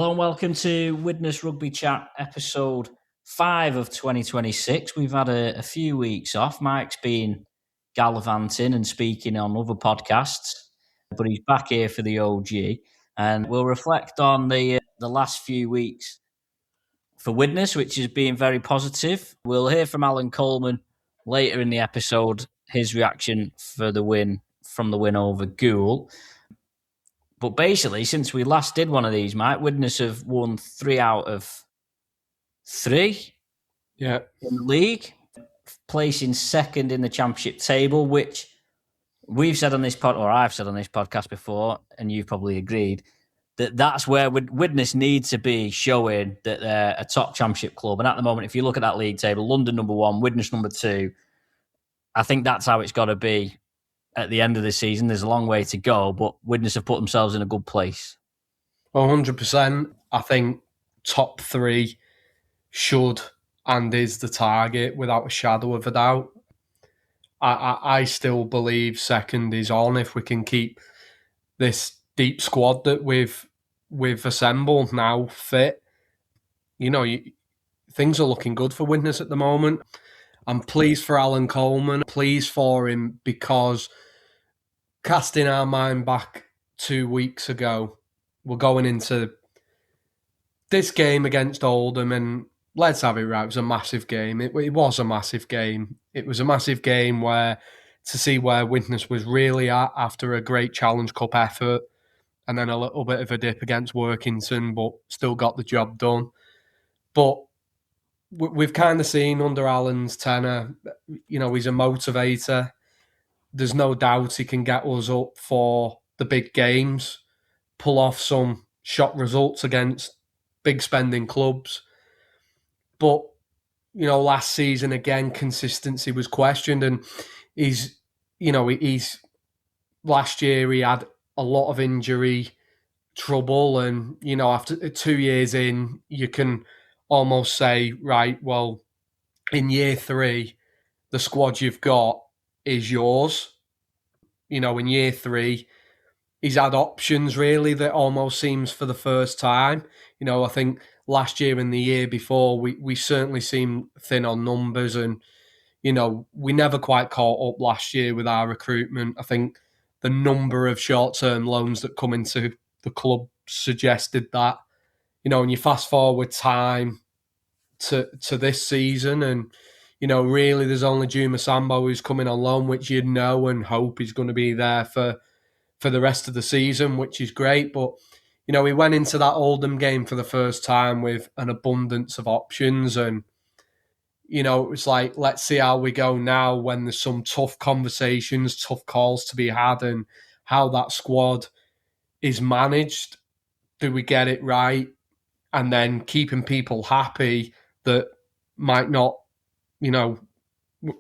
Hello and welcome to Widnes Rugby Chat episode 5 of 2026. We've had a few weeks off. Mike's been gallivanting and speaking on other podcasts, but he's back here for the OG. And we'll reflect on the last few weeks for Widnes, which has been very positive. We'll hear from Allan Coleman later in the episode, his reaction for the win from the win over Goole. But basically, since we last did one of these, Mike, Widnes have won 3 out of 3 in the league, placing second in the championship table, which we've said on this or I've said on this podcast before, and you've probably agreed, that's where Widnes needs to be showing that they're a top championship club. And at the moment, if you look at that league table, London number 1, Widnes number 2, I think that's how it's got to be. At the end of the season, there's a long way to go, but Widnes have put themselves in a good place. 100%. I think top 3 should and is the target without a shadow of a doubt. I still believe second is on if we can keep this deep squad that we've assembled now fit. Things are looking good for Widnes at the moment. I'm pleased for Allan Coleman, pleased for him because casting our mind back 2 weeks ago, we're going into this game against Oldham, and let's have it right, it was a massive game. It was a massive game. It was a massive game to see where Widnes was really at after a great Challenge Cup effort and then a little bit of a dip against Workington, but still got the job done. But we've kind of seen under Allan's tenure, he's a motivator. There's no doubt he can get us up for the big games, pull off some shot results against big spending clubs. But, last season, again, consistency was questioned. And last year he had a lot of injury trouble. And, after 2 years in, you can almost say, right, well, in year 3, the squad you've got is yours. In year 3, he's had options really that almost seems for the first time. I think last year and the year before, we certainly seemed thin on numbers and, we never quite caught up last year with our recruitment. I think the number of short-term loans that come into the club suggested that. And you fast forward time to this season and, really there's only Juma Sambo who's coming on loan, which you know and hope is going to be there for the rest of the season, which is great. But, we went into that Oldham game for the first time with an abundance of options. And, it was like, let's see how we go now when there's some tough conversations, tough calls to be had and how that squad is managed. Do we get it right? And then keeping people happy that might not,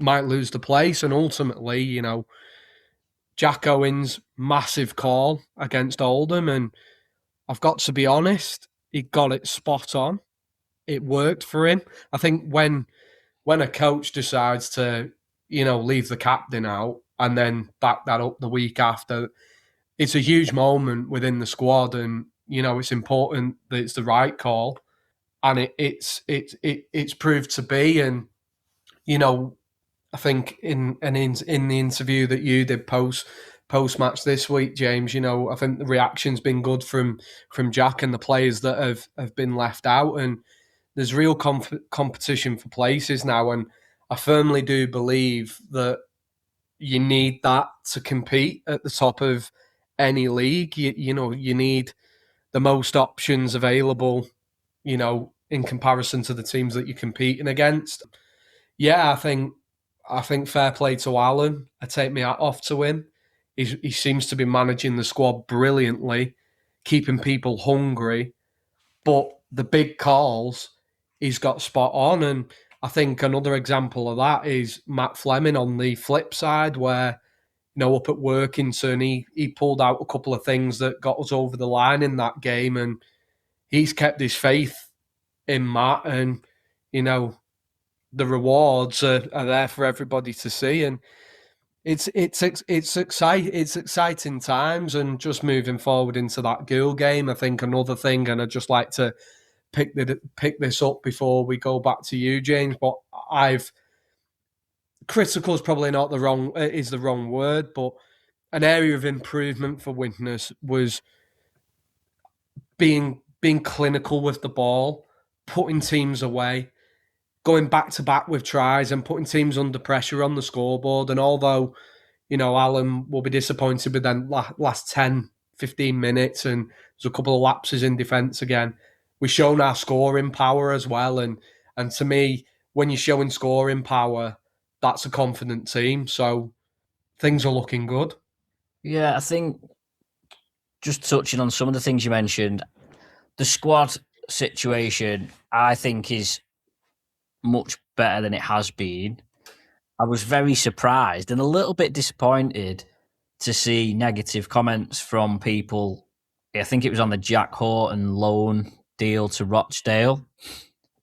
might lose the place. And ultimately, Jack Owens, massive call against Oldham. And I've got to be honest, he got it spot on. It worked for him. I think when a coach decides to, leave the captain out and then back that up the week after, it's a huge moment within the squad. And, it's important that it's the right call. And it's proved to be. And, I think in the interview that you did post-match this week, James, I think the reaction's been good from Jack and the players that have been left out. And there's real competition for places now. And I firmly do believe that you need that to compete at the top of any league. You need the most options available, in comparison to the teams that you're competing against. Yeah, I think fair play to Allan. I take my hat off to him. He seems to be managing the squad brilliantly, keeping people hungry. But the big calls, he's got spot on. And I think another example of that is Matt Fleming on the flip side, where, up at Workington, he pulled out a couple of things that got us over the line in that game. And he's kept his faith in Matt. And, the rewards are there for everybody to see. And, It's exciting times, and just moving forward into that Goole game. I think another thing, and I'd just like to pick this up before we go back to you, James. But I've critical is probably not the wrong word, but an area of improvement for Widnes was being clinical with the ball, putting teams away, going back to back with tries, and putting teams under pressure on the scoreboard. And although, Allan will be disappointed with them last 10, 15 minutes, and there's a couple of lapses in defence again, we've shown our scoring power as well. And to me, when you're showing scoring power, that's a confident team. So things are looking good. Yeah, I think just touching on some of the things you mentioned, the squad situation, I think, is much better than it has been. I was very surprised and a little bit disappointed to see negative comments from people. I think it was on the Jack Horton loan deal to Rochdale,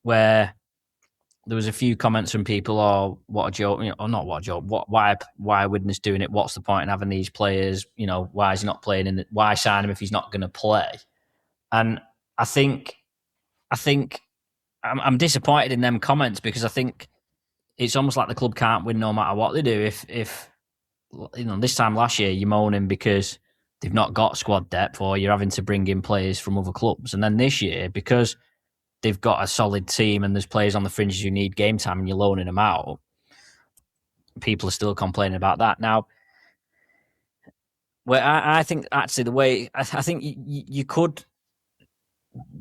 where there was a few comments from people, "Oh, what a joke!" Or not what a joke. Why are Widnes doing it? What's the point in having these players? Why is he not playing? Why sign him if he's not going to play? And I think I'm disappointed in them comments, because I think it's almost like the club can't win no matter what they do. If this time last year you're moaning because they've not got squad depth, or you're having to bring in players from other clubs, and then this year, because they've got a solid team and there's players on the fringes who need game time and you're loaning them out, people are still complaining about that. Now, where I think actually the way I think you could,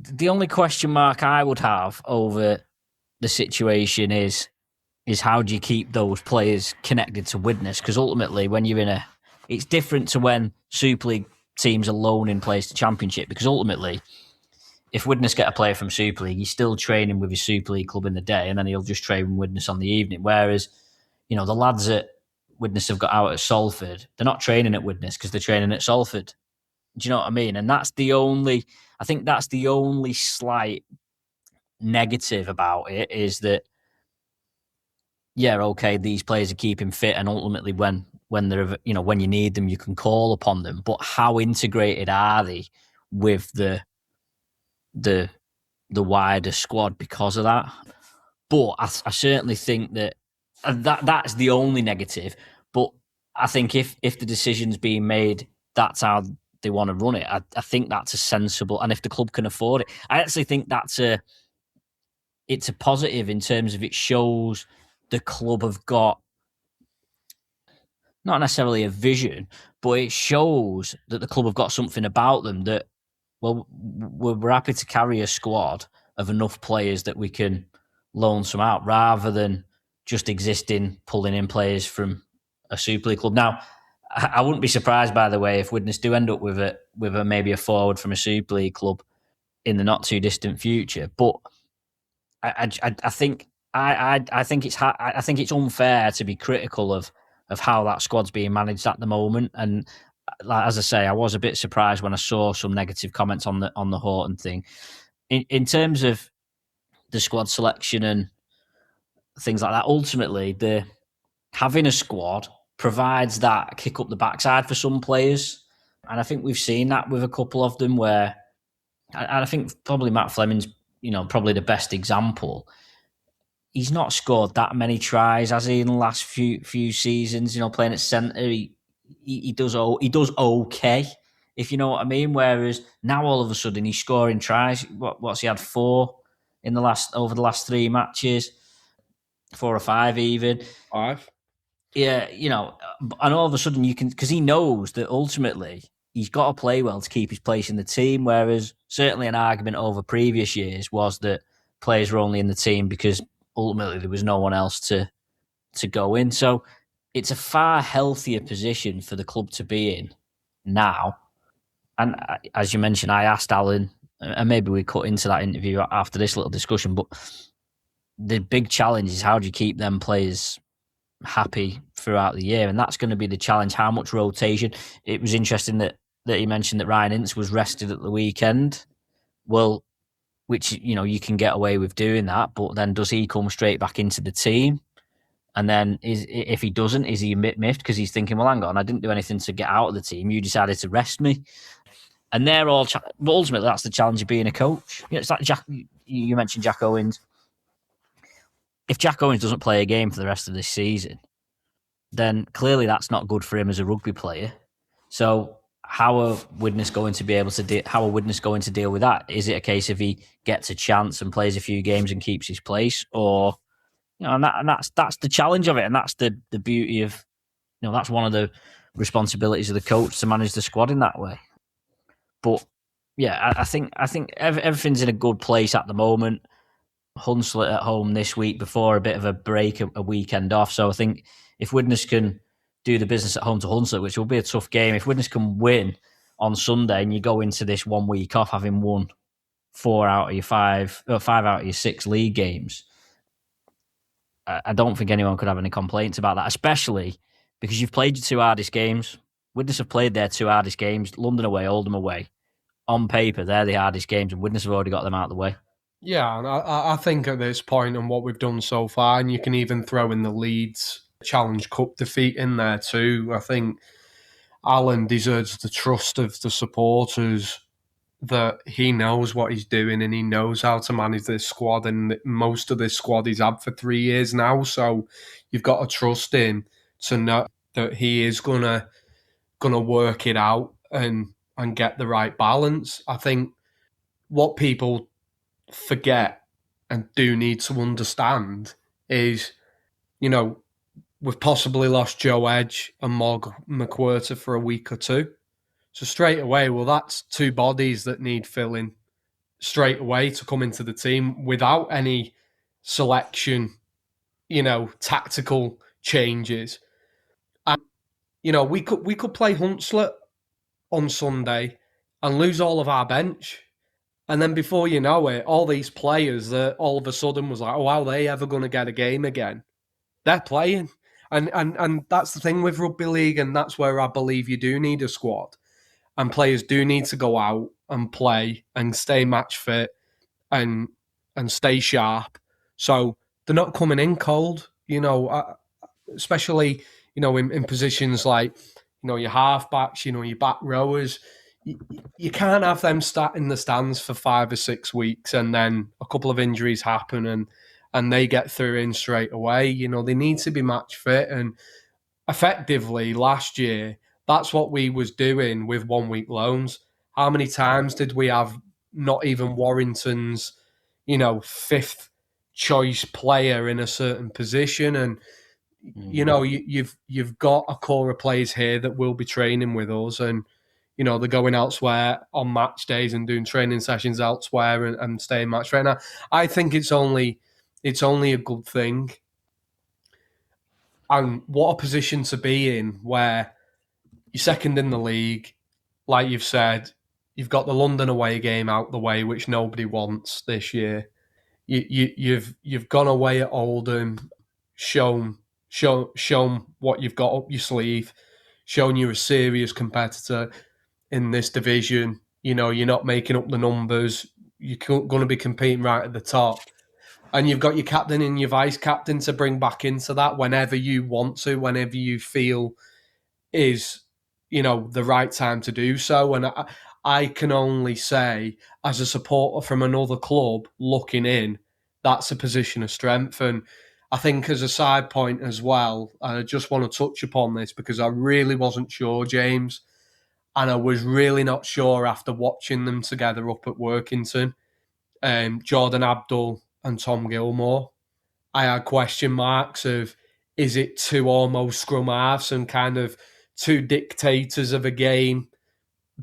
the only question mark I would have over the situation is how do you keep those players connected to Widnes? Because ultimately, when you're it's different to when Super League teams are loaning players to Championship, because ultimately, if Widnes get a player from Super League, he's still training with his Super League club in the day, and then he'll just train with Widnes on the evening. Whereas, the lads at Widnes have got out at Salford, they're not training at Widnes because they're training at Salford. Do you know what I mean? And that's the only slight negative about it, is that, yeah, okay, these players are keeping fit, and ultimately when they're, when you need them, you can call upon them. But how integrated are they with the wider squad because of that? But I certainly think that's the only negative. But I think if the decision's being made, that's how they want to run it. I think that's a sensible, and if the club can afford it, I actually think it's a positive in terms of it shows the club have got not necessarily a vision, but it shows that the club have got something about them that, well, we're happy to carry a squad of enough players that we can loan some out, rather than just pulling in players from a Super League club. Now, I wouldn't be surprised, by the way, if Widnes do end up with maybe a forward from a Super League club in the not too distant future. But I think it's unfair to be critical of how that squad's being managed at the moment. And as I say, I was a bit surprised when I saw some negative comments on the Horton thing. In terms of the squad selection and things like that, ultimately, having a squad provides that kick up the backside for some players. And I think we've seen that with a couple of them, where, and I think probably Matt Fleming's, probably the best example. He's not scored that many tries, has he, in the last few seasons? Playing at centre, he does okay, if you know what I mean. Whereas now, all of a sudden, he's scoring tries. What's he had 4 over the last 3 matches, 4 or 5 even. 5. Yeah, and all of a sudden because he knows that ultimately he's got to play well to keep his place in the team. Whereas certainly an argument over previous years was that players were only in the team because ultimately there was no one else to go in. So it's a far healthier position for the club to be in now. And as you mentioned, I asked Allan, and maybe we cut into that interview after this little discussion, but the big challenge is how do you keep them players happy throughout the year? And that's going to be the challenge. How much rotation? It was interesting that he mentioned that Ryan Ince was rested at the weekend. Well, which, you can get away with doing that, but then does he come straight back into the team? And then if he doesn't, is he miffed because he's thinking, well, hang on, I didn't do anything to get out of the team. You decided to rest me. And they're all, but ultimately, that's the challenge of being a coach. It's like Jack. You mentioned Jack Owens. If Jack Owens doesn't play a game for the rest of this season, then clearly that's not good for him as a rugby player. So how are Widnes going to be able to how are Widnes going to deal with that? Is it a case of he gets a chance and plays a few games and keeps his place, or and that's the challenge of it, and that's the beauty of that's one of the responsibilities of the coach to manage the squad in that way. But yeah, I think everything's in a good place at the moment. Hunslet at home this week before a bit of a break, a weekend off. So I think if Widnes can do the business at home to Hunslet, which will be a tough game, if Widnes can win on Sunday and you go into this 1 week off having won 5 out of your 6 league games, I don't think anyone could have any complaints about that, especially because you've played your 2 hardest games. Widnes have played their 2 hardest games, London away, Oldham away. On paper, they're the hardest games, and Widnes have already got them out of the way. Yeah, and I think at this point and what we've done so far, and you can even throw in the Leeds Challenge Cup defeat in there too, I think Allan deserves the trust of the supporters that he knows what he's doing and he knows how to manage this squad, and most of this squad he's had for 3 years now, so you've got to trust him to know that he is gonna work it out and get the right balance. I think what people forget and do need to understand is, we've possibly lost Joe Edge and Morg McWhirter for a week or 2. So straight away, well, that's 2 bodies that need filling straight away to come into the team without any selection, tactical changes. And, we could play Hunslet on Sunday and lose all of our bench. And then before you know it, all these players that all of a sudden was like, oh, how are they ever going to get a game again? They're playing. And that's the thing with rugby league, and that's where I believe you do need a squad. And players do need to go out and play and stay match fit and stay sharp. So they're not coming in cold, especially, in positions like, your halfbacks, your back rowers. You can't have them sat in the stands for 5 or 6 weeks and then a couple of injuries happen and they get through in straight away. They need to be match fit. And effectively last year, that's what we was doing with 1 week loans. How many times did we have not even Warrington's, 5th choice player in a certain position? And, you've got a core of players here that will be training with us, and they're going elsewhere on match days and doing training sessions elsewhere and staying match right now. I think it's only a good thing. And what a position to be in where you're second in the league, like you've said, you've got the London away game out the way, which nobody wants this year. You've gone away at Oldham, shown what you've got up your sleeve, shown you're a serious competitor in this division. You're not making up the numbers. You're going to be competing right at the top. And you've got your captain and your vice captain to bring back into that whenever you want to, whenever you feel is, the right time to do so. And I can only say, as a supporter from another club looking in, that's a position of strength. And I think as a side point as well, I just want to touch upon this because I really wasn't sure, James, and I was really not sure after watching them together up at Workington, Jordan Abdul and Tom Gilmore. I had question marks of, is it 2 almost scrum halves and kind of 2 dictators of a game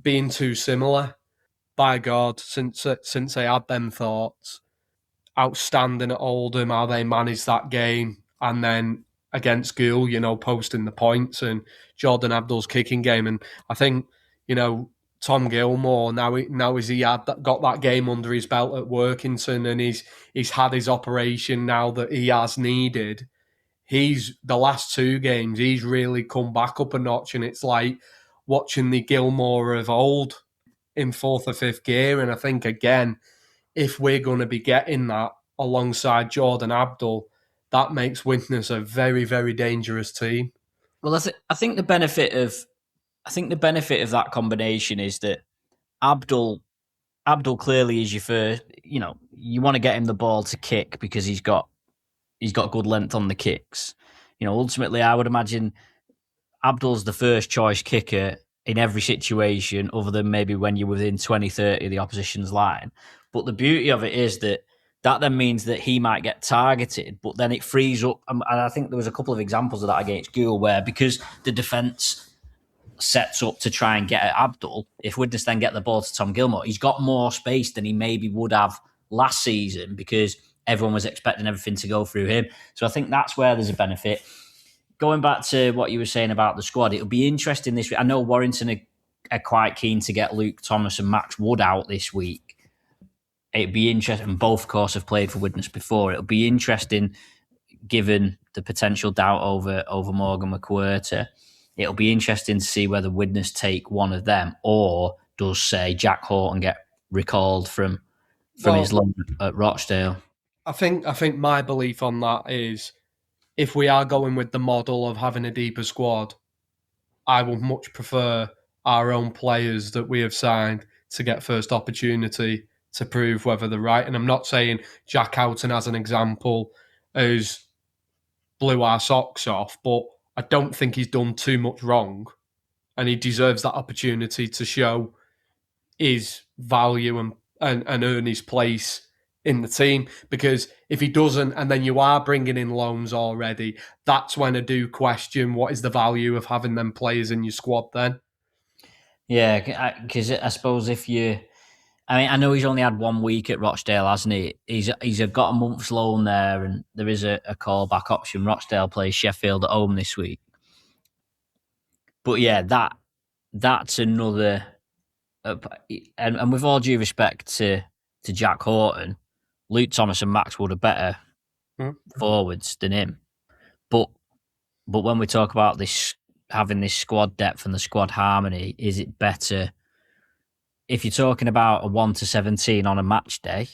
being too similar? By God, since I had them thoughts, outstanding at Oldham, how they managed that game, and then against Goole, posting the points, and Jordan Abdul's kicking game. And I think, Tom Gilmore, now as he got that game under his belt at Workington and he's had his operation now that he has needed, he's the last 2 games, he's really come back up a notch, and it's like watching the Gilmore of old in 4th or 5th gear. And I think, again, if we're going to be getting that alongside Jordan Abdul, that makes Widnes a very, very dangerous team. Well, I think the benefit of that combination is that Abdul clearly is your first. You want to get him the ball to kick because he's got good length on the kicks. Ultimately, I would imagine Abdul's the first choice kicker in every situation, other than maybe when you're within 20, 30 of the opposition's line. But the beauty of it is that then means that he might get targeted, but then it frees up. And I think there was a couple of examples of that against Goole, where because the defence sets up to try and get at Abdul, if Widnes then get the ball to Tom Gilmore, he's got more space than he maybe would have last season because everyone was expecting everything to go through him. So I think that's where there's a benefit. Going back to what you were saying about the squad, it'll be interesting this week. I know Warrington are quite keen to get Luke Thomas and Max Wood out this week. It'd be interesting. Both, of course, have played for Widnes before. It'll be interesting, given the potential doubt over Morgan McWhirter. It'll be interesting to see whether Widnes take one of them, or does, say, Jack Horton get recalled from his loan at Rochdale. I think my belief on that is, if we are going with the model of having a deeper squad, I would much prefer our own players that we have signed to get first opportunity to prove whether they're right. And I'm not saying Jack Houghton, as an example, has blew our socks off, but I don't think he's done too much wrong, and he deserves that opportunity to show his value and earn his place in the team. Because if he doesn't, and then you are bringing in loans already, that's when I do question what is the value of having them players in your squad then. Yeah, because I suppose I know he's only had 1 week at Rochdale, hasn't he? He's got a month's loan there, and there is a callback option. Rochdale plays Sheffield at home this week. But yeah, that's another. And with all due respect to Jack Horton, Luke Thomas and Max Wood are better forwards than him. But when we talk about this, having this squad depth and the squad harmony, is it better? If you're talking about a 1-17 on a match day,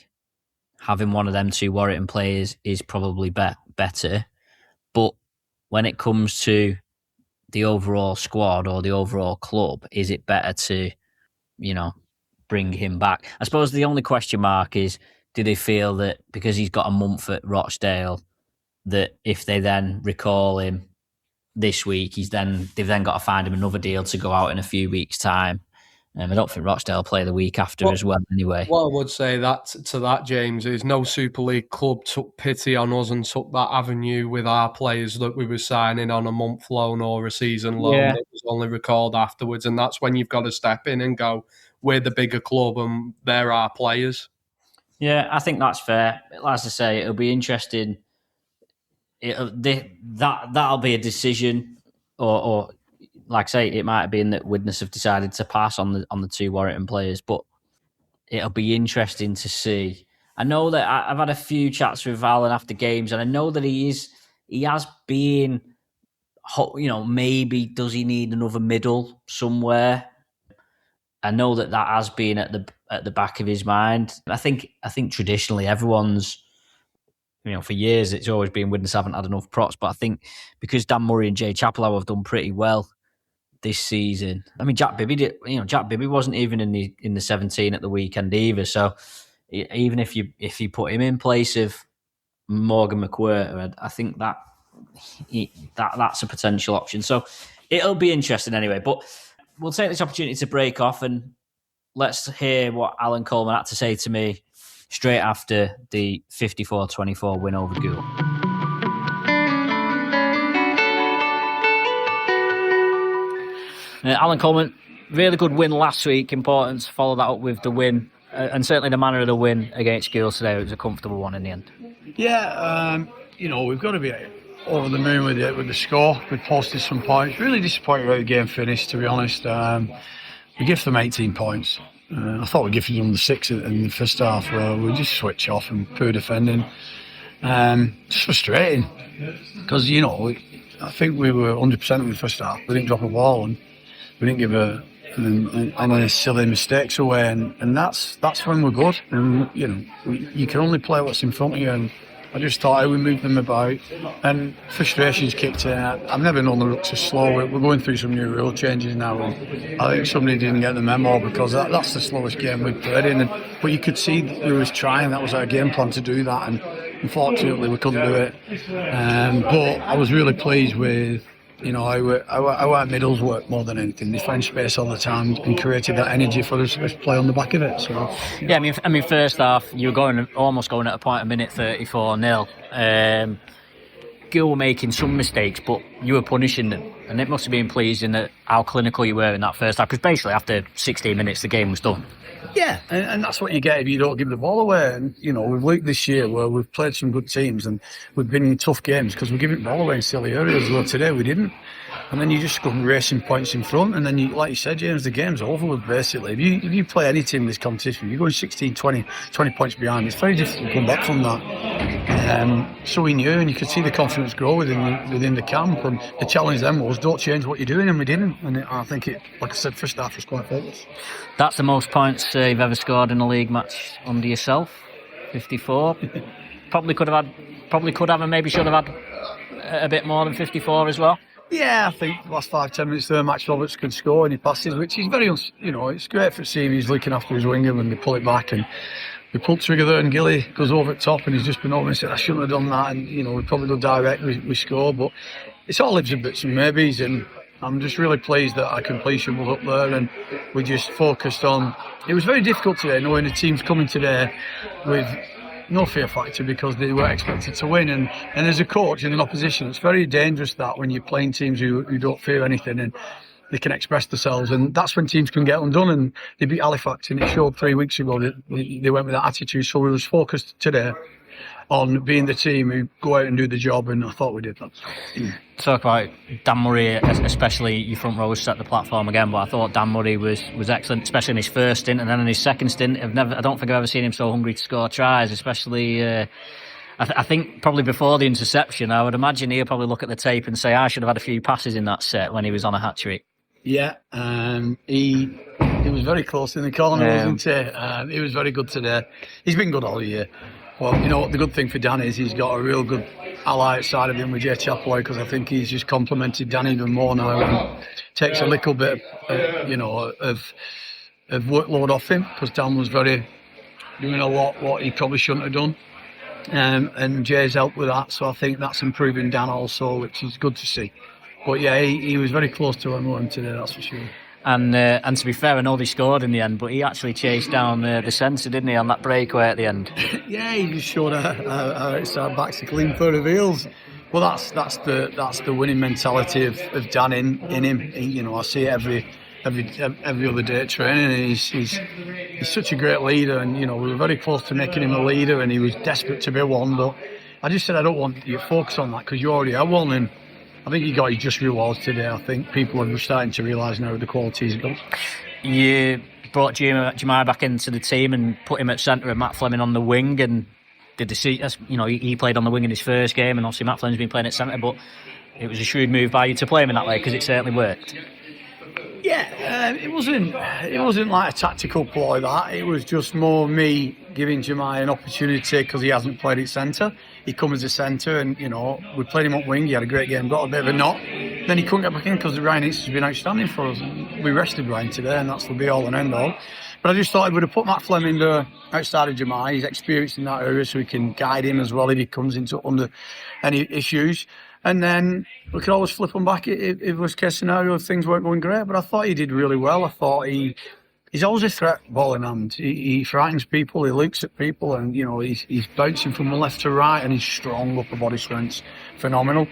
having one of them two Warrington players is probably better. But when it comes to the overall squad or the overall club, is it better to, bring him back? I suppose the only question mark is, do they feel that because he's got a month at Rochdale, that if they then recall him this week, they've then got to find him another deal to go out in a few weeks' time? I don't think Rochdale play the week after as well anyway. What I would say to that, James, is no Super League club took pity on us and took that avenue with our players that we were signing on a month loan or a season loan that was only recalled afterwards. And that's when you've got to step in and go, we're the bigger club and they're our players. Yeah, I think that's fair. As I say, it'll be interesting. That'll be a decision, or like I say, it might have been that Widnes have decided to pass on the two Warrington players, but it'll be interesting to see. I know that I've had a few chats with Allan after games, and I know that he has been, maybe does he need another middle somewhere? I know that has been at the back of his mind. I think traditionally everyone's, for years it's always been Widnes haven't had enough props, but I think because Dan Murray and Jay Chapelhow have done pretty well this season. I mean, Jack Bibby wasn't even in the 17 at the weekend either. So even if you put him in place of Morgan McWhirter, I think that's a potential option. So it'll be interesting anyway. But we'll take this opportunity to break off and let's hear what Allan Coleman had to say to me straight after the 54-24 win over Goole. Allan Coleman, really good win last week. Important to follow that up with the win, and certainly the manner of the win against Goole today. It was a comfortable one in the end. Yeah, we've got to be over the moon with the score. We posted some points. Really disappointed how the game finished, to be honest. We give them 18 points. I thought we'd give them the 6 in the first half. We just switch off and poor defending. Just frustrating because I think we were 100% in the first half. We didn't drop a ball and we didn't give any silly mistakes away, and that's when we're good. And you can only play what's in front of you, and I just thought how we moved them about, and frustrations kicked in. I've never known the Rooks are slow. We're going through some new rule changes now, and I think somebody didn't get the memo because that's the slowest game we've played in. But you could see that we was trying. That was our game plan to do that, and unfortunately we couldn't do it. But I was really pleased with, our middles work more than anything. They find space all the time and created that energy for us to play on the back of it. So yeah, I mean, first half you were almost going at a point a minute 34-0. Goole were making some mistakes, but you were punishing them, and it must have been pleasing that how clinical you were in that first half. Because basically, after 16 minutes, the game was done. Yeah, and that's what you get if you don't give the ball away. And we've looked this year where we've played some good teams and we've been in tough games because we're giving the ball away in silly areas. Well, today we didn't. And then you just go racing points in front, and then like you said, James, the game's over with basically. If you play any team in this competition, you're going 16, 20 points behind. It's very difficult to come back from that. So we knew, and you could see the confidence grow within the camp. And the challenge then was, don't change what you're doing, and we didn't. And I think it, like I said, first half was quite focused. That's the most points you've ever scored in a league match under yourself, 54. Probably could have, and maybe should have had a bit more than 54 as well. Yeah, I think the last 5-10 minutes there, Max Roberts could score and he passes, which is very, it's great for seeing he's looking after his winger when they pull it back, and we pull trigger there and Gilly goes over the top and he's just been over and said, I shouldn't have done that, and we probably go direct, we score, but it's all lives and bits and maybes, and I'm just really pleased that our completion was up there and we just focused on. It was very difficult today knowing the team's coming today with no fear factor because they were expected to win, and as a coach in an opposition, it's very dangerous that when you're playing teams who don't fear anything and they can express themselves, and that's when teams can get undone. And they beat Halifax, and it showed 3 weeks ago that they went with that attitude. So we was focused today on being the team who go out and do the job, and I thought we did that. Talk about Dan Murray, especially your front row set the platform again, but I thought Dan Murray was excellent, especially in his first stint, and then in his second stint. I don't think I've ever seen him so hungry to score tries, especially I think probably before the interception. I would imagine he'll probably look at the tape and say, I should have had a few passes in that set when he was on a hat-trick. Yeah, he was very close in the corner, wasn't he? He was very good today. He's been good all year. Well, the good thing for Dan is he's got a real good ally outside of him with Jay Chaploy, because I think he's just complimented Dan even more now and takes a little bit, of workload off him, because Dan was doing a lot what he probably shouldn't have done, and Jay's helped with that. So I think that's improving Dan also, which is good to see. But yeah, he was very close to him today, that's for sure. And to be fair, I know they scored in the end, but he actually chased down the centre, didn't he, on that breakaway at the end? Yeah, he just showed our outside backs a clean pair of heels. Well, that's the winning mentality of Dan in him. I see it every other day at training. And he's such a great leader, and we were very close to making him a leader, and he was desperate to be one. But I just said I don't want you to focus on that because you already have one, and I think he got his just rewards today. I think people are starting to realise now the quality he's got. You brought Jemai back into the team and put him at centre and Matt Fleming on the wing, and did the see? He played on the wing in his first game, and obviously Matt Fleming's been playing at centre, but it was a shrewd move by you to play him in that way because it certainly worked. Yeah, it wasn't like a tactical ploy. That it was just more me giving Jemai an opportunity because he hasn't played at centre. He come as a centre, and we played him up wing. He had a great game, got a bit of a knock. Then he couldn't get back in because Ryan East has been outstanding for us. And we rested Ryan today, and that's the be all and end all. But I just thought I would have put Matt Fleming there outside of Jemai. He's experienced in that area, so we can guide him as well if he comes into under any issues. And then we could always flip him back if worst case scenario if things weren't going great. But I thought he did really well. I thought he's always a threat, ball in hand. He frightens people, he looks at people, and he's bouncing from the left to right, and he's strong, upper body strength's phenomenal.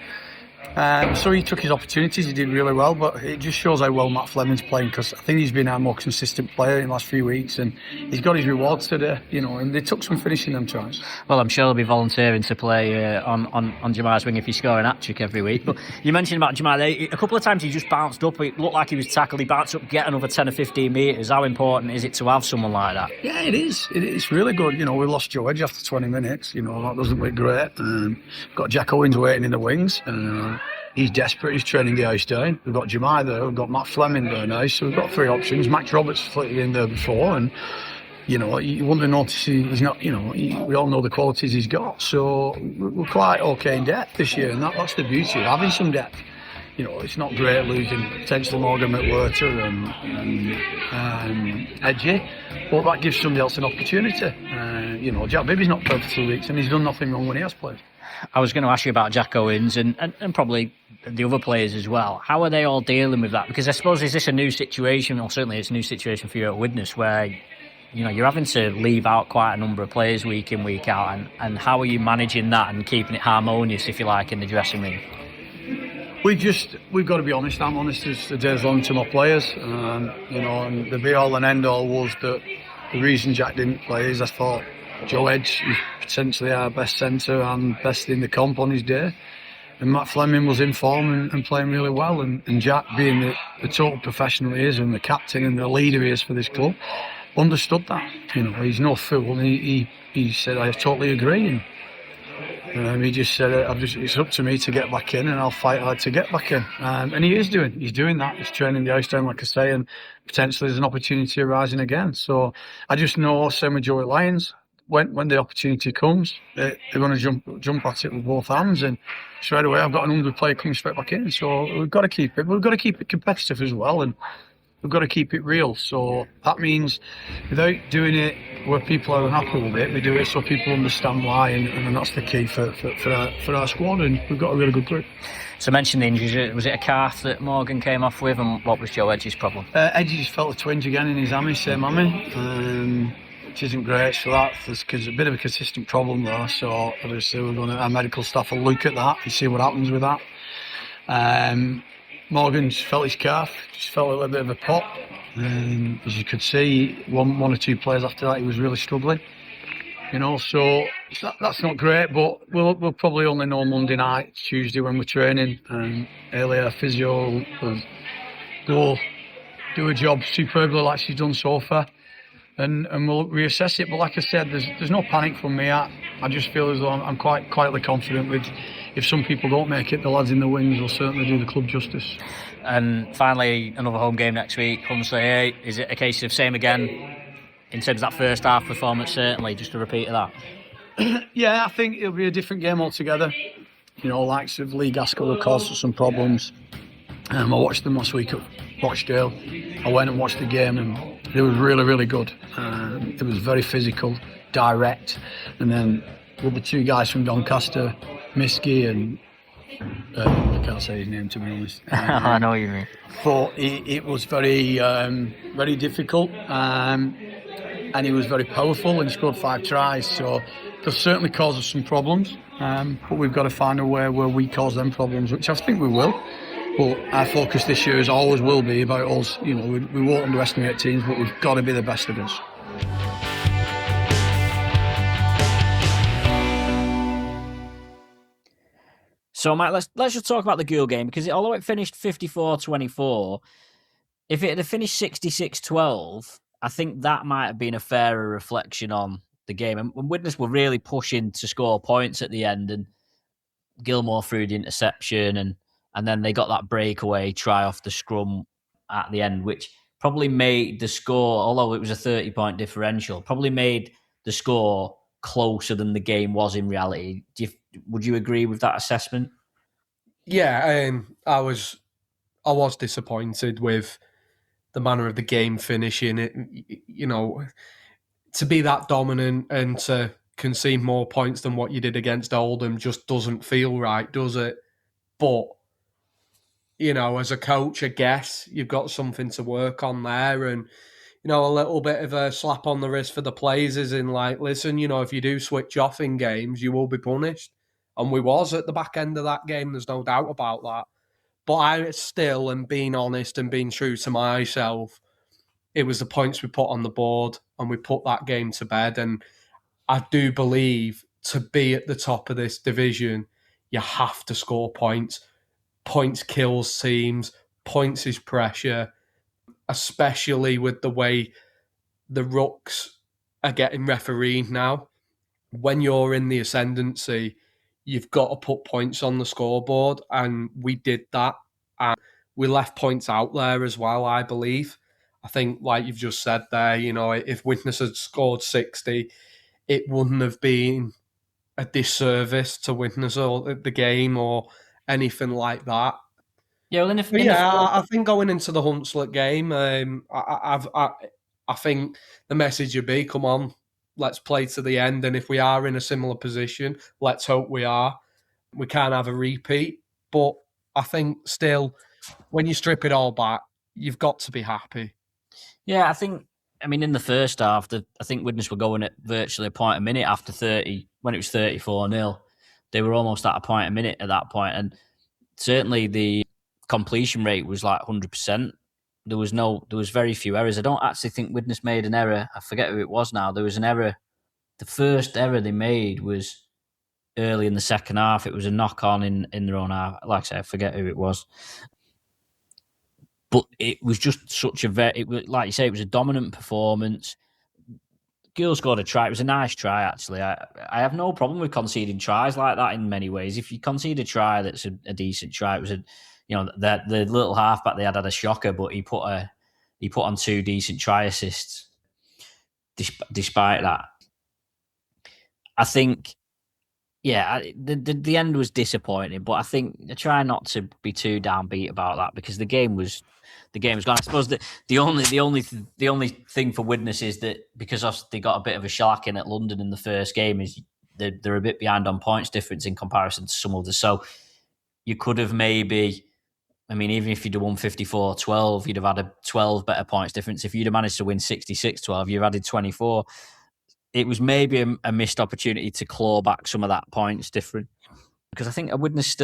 So he took his opportunities, he did really well, but it just shows how well Matt Fleming's playing, because I think he's been our more consistent player in the last few weeks, and he's got his rewards today, and they took some finishing them tries. Well, I'm sure he'll be volunteering to play on Jemai's wing if he's scoring a hat-trick every week. But you mentioned about Jemai there, a couple of times he just bounced up, it looked like he was tackled, he bounced up, get another 10 or 15 metres. How important is it to have someone like that? Yeah, it is. It's really good. We lost Joe Edge after 20 minutes, that doesn't look great. Got Jack Owens waiting in the wings. He's desperate, he's training the house down. We've got Jemai there, we've got Matt Fleming there now, so we've got three options. Max Roberts flitted in there before, and you wouldn't have noticed he's not, we all know the qualities he's got. So we're quite okay in depth this year, and that's the beauty of having some depth. It's not great losing potentially Morgan McWhirter and Edgy, but that gives somebody else an opportunity. Jack Bibby's not played for 2 weeks, and he's done nothing wrong when he has played. I was going to ask you about Jack Owens and probably the other players as well. How are they all dealing with that? Because I suppose, is this a new situation, or certainly it's a new situation for you at Widnes, where you're having to leave out quite a number of players week in, week out, and how are you managing that and keeping it harmonious, if you like, in the dressing room? We've got to be honest. I'm honest as the day's long to my players. And the be all and end all was that the reason Jack didn't play is I thought Joe Edge is potentially our best centre and best in the comp on his day. And Matt Fleming was in form and playing really well. And Jack, being the total professional he is and the captain and the leader he is for this club, understood that. He's no fool. And he said, I totally agree. And he just said, it's up to me to get back in, and I'll fight hard to get back in. And he's doing that. He's training the house down, like I say, and potentially there's an opportunity arising again. So I just know, same with Joey Lyons, when the opportunity comes, they're going to jump at it with both hands, and straight away I've got an 100 player coming straight back in. So we've got to keep it. We've got to keep it competitive as well, and we've got to keep it real. So that means without doing it where people are unhappy with it, we do it so people understand why, and that's the key for our squad, and we've got a really good group. So mention the injuries. Was it a calf that Morgan came off with, and what was Joe Edge's problem? Edgy just felt a twinge again in his hammy, same hammy, which isn't great. So that's a bit of a consistent problem there. So obviously our medical staff will look at that and see what happens with that. Morgan just felt his calf, just felt a little bit of a pop. As you could see, one or two players after that, he was really struggling. So that's not great, but we'll probably only know Monday night, Tuesday when we're training. Earlier, physio will go do a job superbly like she's done so far, and we'll reassess it. But like I said, there's no panic from me. I just feel as though I'm quite quietly confident with. If some people don't make it, the lads in the wings will certainly do the club justice. And finally, another home game next week, Hunslet. Is it a case of same again in terms of that first half performance, certainly, just a repeat of that? Yeah, I think it'll be a different game altogether. Likes of Lee Gaskell will cause us some problems. I watched them last week at Rochdale. I went and watched the game, and it was really, really good. It was very physical, direct. And then with the two guys from Doncaster, Miskey and I can't say his name, to be honest. I know what you mean. But it was very, very difficult, and he was very powerful, and he scored 5 tries. So they'll certainly cause us some problems, but we've got to find a way where we cause them problems, which I think we will. But our focus this year, as always, will be about us. We won't underestimate teams, but we've got to be the best of us. So, Mike, let's just talk about the Goole game, because although it finished 54-24, if it had finished 66-12, I think that might have been a fairer reflection on the game. And Widnes were really pushing to score points at the end, and Gilmore threw the interception, and then they got that breakaway try off the scrum at the end, which probably made the score, although it was a 30-point differential, probably made the score closer than the game was in reality. Would you agree with that assessment? Yeah, I was disappointed with the manner of the game finishing. It, to be that dominant and to concede more points than what you did against Oldham just doesn't feel right, does it? But as a coach, I guess you've got something to work on there, and a little bit of a slap on the wrist for the players is in like, listen, if you do switch off in games, you will be punished. And we was at the back end of that game, there's no doubt about that. But I still am being honest and being true to myself. It was the points we put on the board, and we put that game to bed. And I do believe to be at the top of this division, you have to score points. Points kills teams. Points is pressure, especially with the way the Rucks are getting refereed now. When you're in the ascendancy, you've got to put points on the scoreboard, and we did that. And we left points out there as well, I believe. I think, like you've just said there, if Widnes had scored 60, it wouldn't have been a disservice to Widnes or the game or anything like that. Yeah, well, I think going into the Hunslet game, I think the message would be, come on, let's play to the end. And if we are in a similar position, let's hope we are. We can't have a repeat. But I think still, when you strip it all back, you've got to be happy. Yeah, in the first half, I think Widnes were going at virtually a point a minute after 30, when it was 34-0. They were almost at a point a minute at that point. And certainly the completion rate was like 100%. There was very few errors. I don't actually think Widnes made an error. I forget who it was now. There was an error. The first error they made was early in the second half. It was a knock on in their own half. Like I say, I forget who it was. But it was just such like you say, it was a dominant performance. Goole scored a try. It was a nice try, actually. I have no problem with conceding tries like that in many ways. If you concede a try that's a decent try, it was the little halfback they had a shocker, but he put on 2 decent try assists. Despite that, I think, the end was disappointing. But I think I try not to be too downbeat about that because the game was gone. I suppose the only thing for Widnes is that because they got a bit of a shellacking at London in the first game, is they're a bit behind on points difference in comparison to some others. So you could have maybe, even if you'd have won 54-12, you'd have had a 12 better points difference. If you'd have managed to win 66-12, you've added 24. It was maybe a missed opportunity to claw back some of that points difference. Because I think Widnes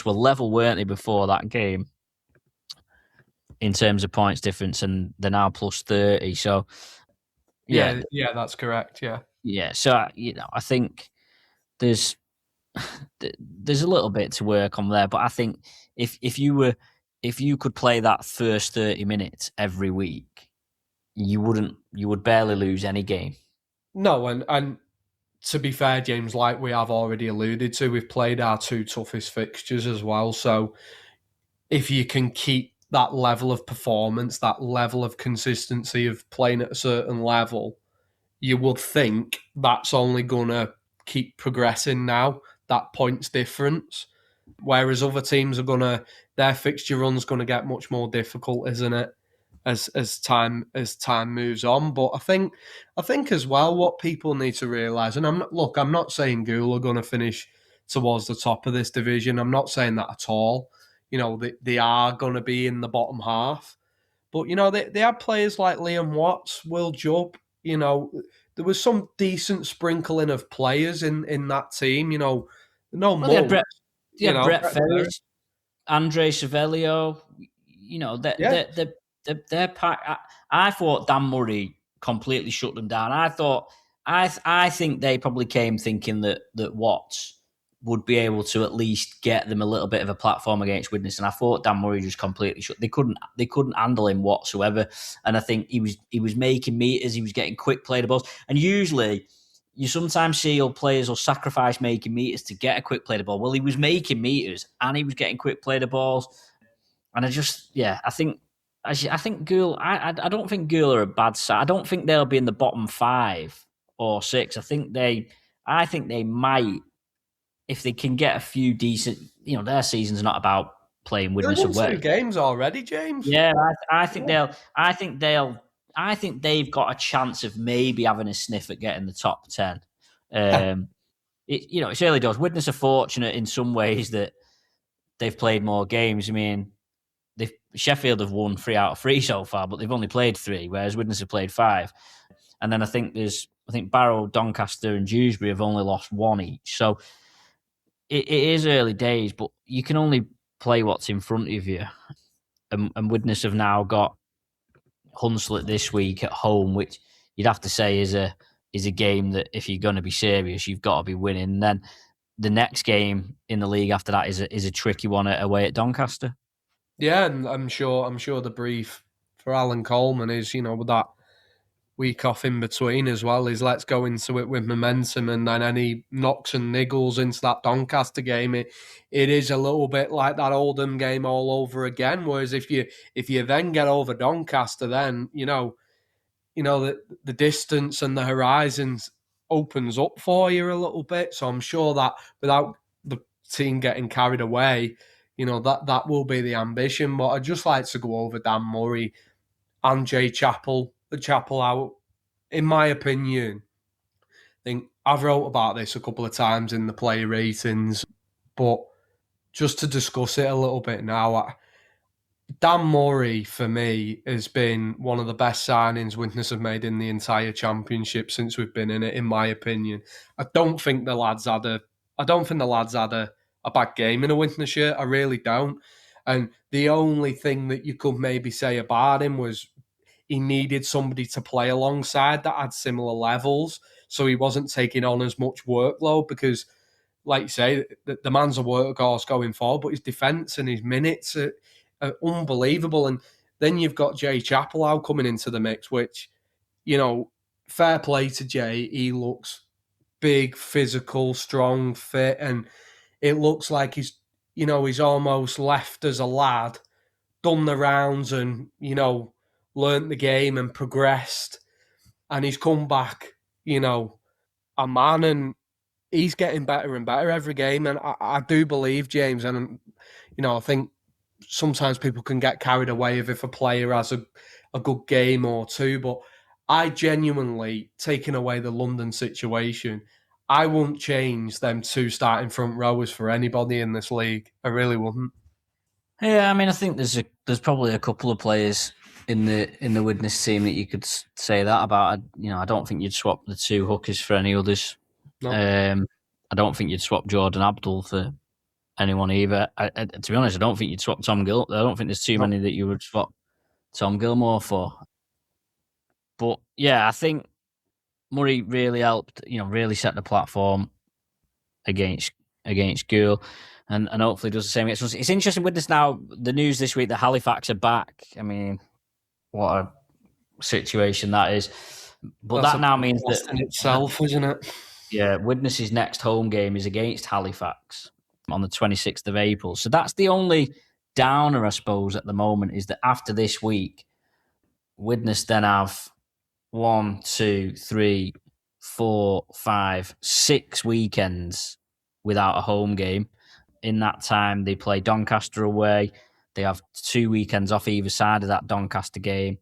were level, weren't they, before that game in terms of points difference, and they're now plus 30. So yeah, that's correct. Yeah. So I think there's a little bit to work on there, but I think if you could play that first 30 minutes every week, you would barely lose any game. No, and to be fair, James, like we have already alluded to, we've played our 2 toughest fixtures as well. So if you can keep that level of performance, that level of consistency of playing at a certain level, you would think that's only going to keep progressing now, that points difference. Whereas other teams their fixture run's going to get much more difficult, isn't it? As time moves on. But I think as well what people need to realise, and I'm not saying Goole are going to finish towards the top of this division. I'm not saying that at all. They are going to be in the bottom half. But they have players like Liam Watts, Will Jubb. There was some decent sprinkling of players in that team. Brett Ferris, Andre Savelio. Their pack. I thought Dan Murray completely shut them down. I think they probably came thinking that Watts would be able to at least get them a little bit of a platform against Widnes, and I thought Dan Murray just completely shut. They couldn't handle him whatsoever, and I think he was making meters. He was getting quick play the balls, and usually you sometimes see players will sacrifice making meters to get a quick play the ball. Well, he was making meters and he was getting quick play the balls, and I think Goole. I don't think Goole are a bad side. I don't think they'll be in the bottom 5 or 6. I think they might, if they can get a few decent. Their season's not about playing Widnes away. 2 games already, James. Yeah, I think they've got a chance of maybe having a sniff at getting the top 10. It's early doors. Widnes are fortunate in some ways that they've played more games. Sheffield have won 3 out of 3 so far, but they've only played 3, whereas Widnes have played 5. And then I think Barrow, Doncaster, and Dewsbury have only lost 1 each. So it is early days, but you can only play what's in front of you. And Widnes have now got Hunslet this week at home, which you'd have to say is a game that if you're going to be serious, you've got to be winning. And then the next game in the league after that is a tricky one away at Doncaster. Yeah, and I'm sure the brief for Allan Coleman is, with week off in between as well, is let's go into it with momentum, and then any knocks and niggles into that Doncaster game, it is a little bit like that Oldham game all over again. Whereas if you then get over Doncaster, then the distance and the horizons opens up for you a little bit. So I'm sure that without the team getting carried away, that will be the ambition. But I'd just like to go over Dan Murray and Jay Chappell out. In my opinion, I think I've wrote about this a couple of times in the player ratings, but just to discuss it a little bit now, Dan Murray, for me, has been one of the best signings Widnes have made in the entire championship since we've been in it, in my opinion. I don't think the lads had a bad game in a Widnes shirt. I really don't. And the only thing that you could maybe say about him was he needed somebody to play alongside that had similar levels, so he wasn't taking on as much workload because, like you say, the man's a workhorse going forward, but his defence and his minutes are unbelievable. And then you've got Jay Chappell coming into the mix, which, fair play to Jay. He looks big, physical, strong, fit, and it looks like he's almost left as a lad, done the rounds and, learnt the game and progressed. And he's come back, a man, and he's getting better and better every game. And I do believe, James, and, I think sometimes people can get carried away if a player has a good game or two, but I genuinely, taking away the London situation, I wouldn't change them two starting front rowers for anybody in this league. I really wouldn't. Yeah, I mean, I think there's probably a couple of players in the Widnes team that you could say that about. I don't think you'd swap the two hookers for any others. No. I don't think you'd swap Jordan Abdul for anyone either. To be honest, I don't think you'd swap Tom Gilmore. I don't think there's too many that you would swap Tom Gilmore for. But yeah, I think Murray really helped. Really set the platform against Goole, and hopefully does the same against us. It's interesting with this now. The news this week that Halifax are back. I mean, what a situation that is. But that now means that in itself, isn't it? Yeah, Widnes' next home game is against Halifax on the 26th of April. So that's the only downer, I suppose, at the moment, is that after this week, Widnes then have 1, 2, 3, 4, 5, 6 weekends without a home game. In that time, they play Doncaster away. They have 2 weekends off either side of that Doncaster game.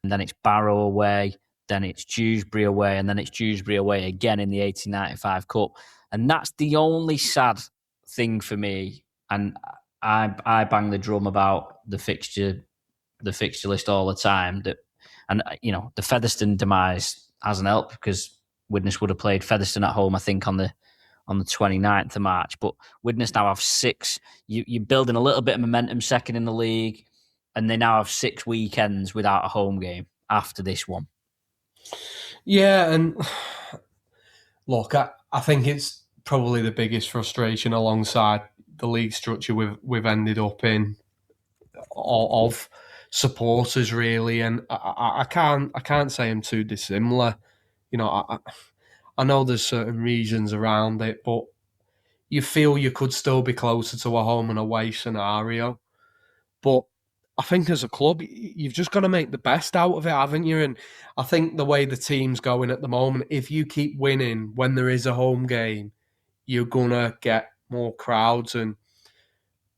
And then it's Barrow away. Then it's Dewsbury away. And then it's Dewsbury away again in the 1895 Cup. And that's the only sad thing for me. And I bang the drum about the fixture list all the time. And the Featherstone demise hasn't helped because Widnes would have played Featherstone at home, I think, on the 29th of March. But Widnes now have 6. You're building a little bit of momentum, second in the league, and they now have 6 weekends without a home game after this one. Yeah, and look, I think it's probably the biggest frustration alongside the league structure we've ended up in of supporters, really. And I can't say I'm too dissimilar. I know there's certain reasons around it, but you feel you could still be closer to a home and away scenario. But I think as a club, you've just got to make the best out of it, haven't you? And I think the way the team's going at the moment, if you keep winning when there is a home game, you're going to get more crowds. And,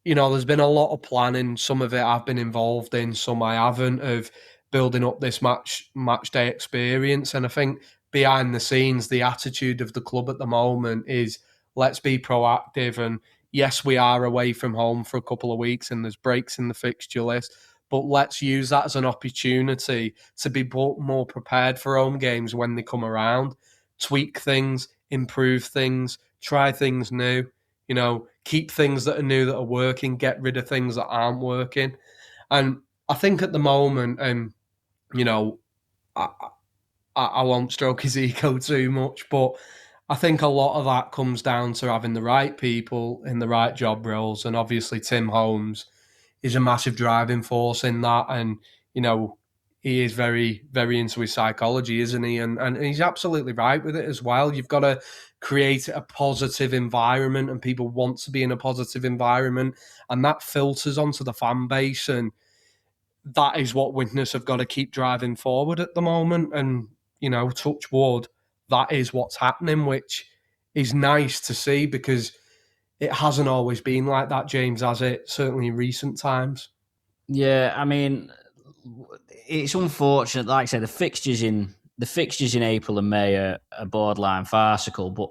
there's been a lot of planning. Some of it I've been involved in, some I haven't, of building up this match day experience. And I think behind the scenes, the attitude of the club at the moment is let's be proactive. And yes, we are away from home for a couple of weeks and there's breaks in the fixture list, but let's use that as an opportunity to be more prepared for home games when they come around. Tweak things, improve things, try things new, keep things that are new that are working, get rid of things that aren't working. And I think at the moment, I won't stroke his ego too much, but I think a lot of that comes down to having the right people in the right job roles. And obviously Tim Holmes is a massive driving force in that. And, he is very, very into his psychology, isn't he? And he's absolutely right with it as well. You've got to create a positive environment, and people want to be in a positive environment, and that filters onto the fan base, and that is what Widnes have got to keep driving forward at the moment. And, touch wood, that is what's happening, which is nice to see, because it hasn't always been like that, James, has it? Certainly in recent times. Yeah, I mean, it's unfortunate. Like I say, the fixtures in April and May are borderline farcical, but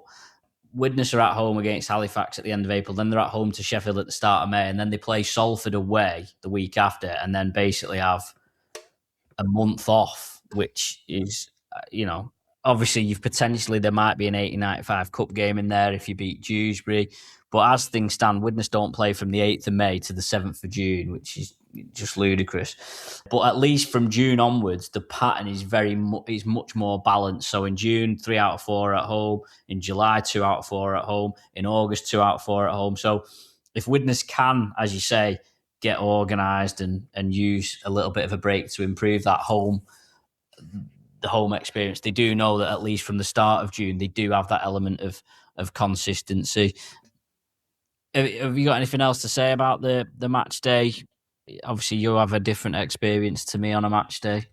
Widnes are at home against Halifax at the end of April. Then they're at home to Sheffield at the start of May, and then they play Salford away the week after, and then basically have a month off, which is, obviously there might be an 80-95 cup game in there if you beat Dewsbury. But as things stand, Widnes don't play from the 8th of May to the 7th of June, which is just ludicrous. But at least from June onwards, the pattern is is much more balanced. So in June, 3 out of 4 at home. In July, 2 out of 4 at home. In August, 2 out of 4 at home. So if Widnes can, as you say, get organised and use a little bit of a break to improve the home experience, they do know that at least from the start of June, they do have that element of consistency. Have you got anything else to say about the match day? Obviously, you have a different experience to me on a match day.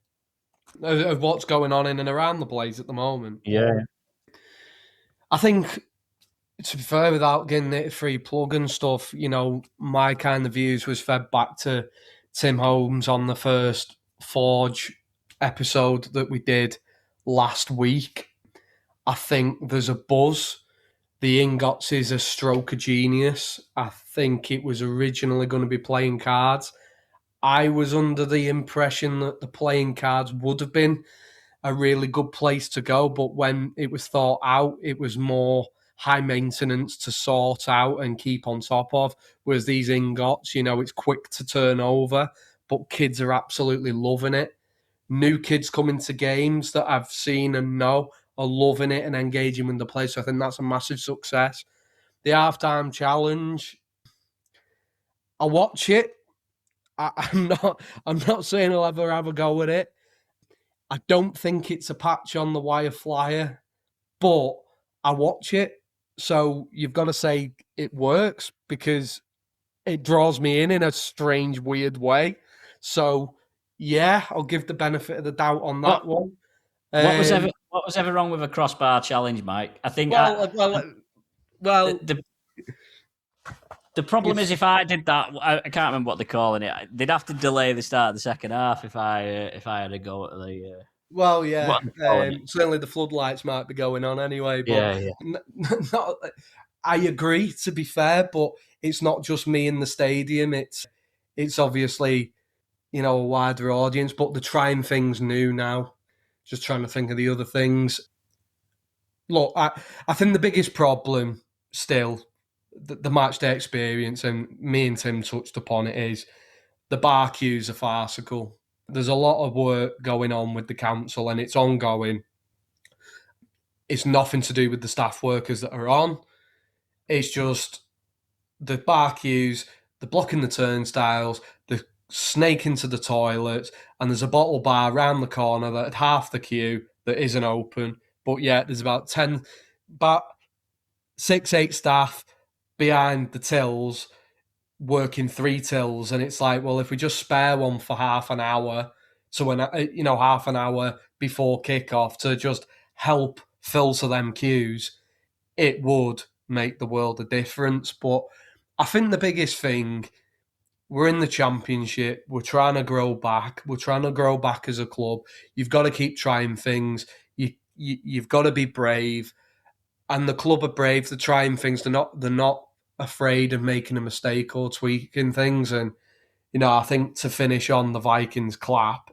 Of what's going on in and around the place at the moment. Yeah. I think, to be fair, without getting it free plug and stuff, my kind of views was fed back to Tim Holmes on the first Forge episode that we did last week. I think there's a buzz. The Ingots is a stroke of genius. I think it was originally going to be playing cards. I was under the impression that the playing cards would have been a really good place to go, but when it was thought out, it was more high maintenance to sort out and keep on top of. Whereas these Ingots, it's quick to turn over, but kids are absolutely loving it. New kids coming to games that I've seen and know are loving it and engaging with the play. So I think that's a massive success. The halftime challenge, I watch it. I'm not saying I'll ever have a go at it. I don't think it's a patch on the wire flyer, but I watch it. So you've got to say it works, because it draws me in a strange, weird way. So yeah, I'll give the benefit of the doubt on that one. What was ever wrong with a crossbar challenge, Mike? I think. The problem is, if I did that, I can't remember what they're calling it. They'd have to delay the start of the second half if I had to go at the. Well, yeah. Certainly the floodlights might be going on anyway. But yeah. I agree, to be fair, but it's not just me in the stadium. It's obviously, a wider audience, but they're trying things new now. Just trying to think of the other things. Look, I think the biggest problem still, the match day experience, and me and Tim touched upon it, is the bar queues are farcical. There's a lot of work going on with the council, and it's ongoing. It's nothing to do with the staff workers that are on. It's just the bar queues, the blocking the turnstiles, the snake into the toilets, and there's a bottle bar around the corner that had half the queue that isn't open. But yeah, there's about 6-8 staff behind the tills working 3 tills, and it's like, well, if we just spare one for half an hour, so when half an hour before kickoff to just help filter them queues, it would make the world a difference. But I think the biggest thing, we're in the Championship, we're trying to grow back as a club. You've got to keep trying things. You've got to be brave, and the club are brave. They're trying things. They're not afraid of making a mistake or tweaking things. And I think to finish on the Vikings clap,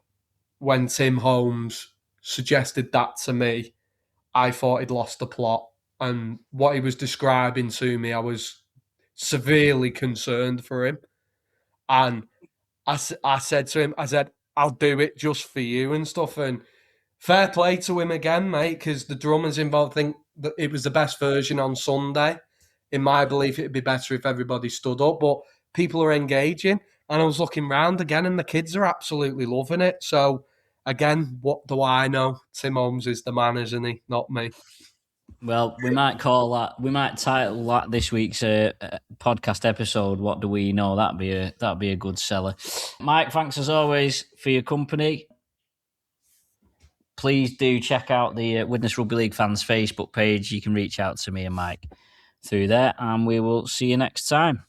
when Tim Holmes suggested that to me, I thought he'd lost the plot. And what he was describing to me, I was severely concerned for him. And I said to him, I'll do it just for you and stuff. And fair play to him again, mate, because the drummers involved think that it was the best version on Sunday. In my belief, it'd be better if everybody stood up, but people are engaging. And I was looking round again, and the kids are absolutely loving it. So again, what do I know? Tim Holmes is the man, isn't he? Not me. Well, we might title that this week's podcast episode. What do we know? That'd be a good seller. Mike, thanks as always for your company. Please do check out the Widnes Rugby League fans Facebook page. You can reach out to me and Mike through there, and we will see you next time.